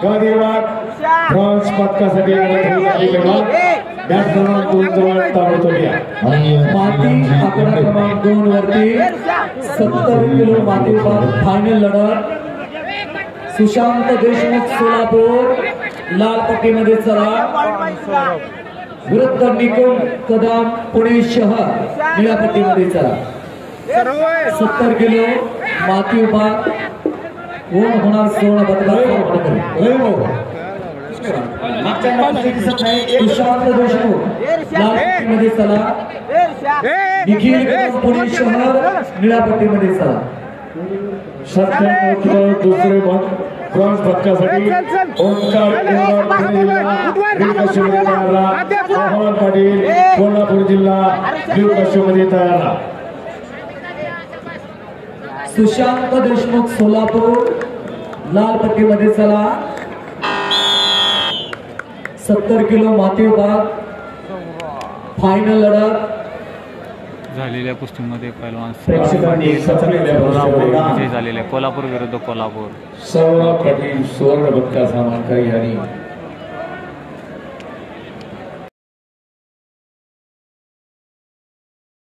गांधीवाड bronze पदकासाठी bat क्रमांक 2 जवळ ताबडतोब या. माती आकडा क्रमांक 2 वरती 70 किलो माती विभाग फायनल लढत. सुशांत देशमुख सोलापूर लाल पट्टीमध्ये चला विरुद्ध निकुंज कदम पुणे शहर निळ्या पट्टीमध्ये चला. 70 किलो माती विभाग कोण होणार स्वर्ण पदकाचा सुशांत देशमुख लाल पट्टीमध्ये चला. निखिल कदम पुणे शहर निळ्या पट्टीमध्ये चला. 97 किलो दुसरे ब्रॉन्झ पदकासाठी ओंकार मोहन पाटील कोल्हापूर जिल्हा ब्ल्यू कास्टमध्ये तयार. सुशांत देशमुख सोलापूर लाल पट्टीमध्ये चला. 70 किलो माती विभाग फायनल लढत झालेल्या कुस्तीमध्ये पैलवान प्रेक्षकांनी विजय झालेले कोल्हापूर विरुद्ध कोल्हापूर. सौरभ पाटील सुवर्ण पदकाचा मानकरी आणि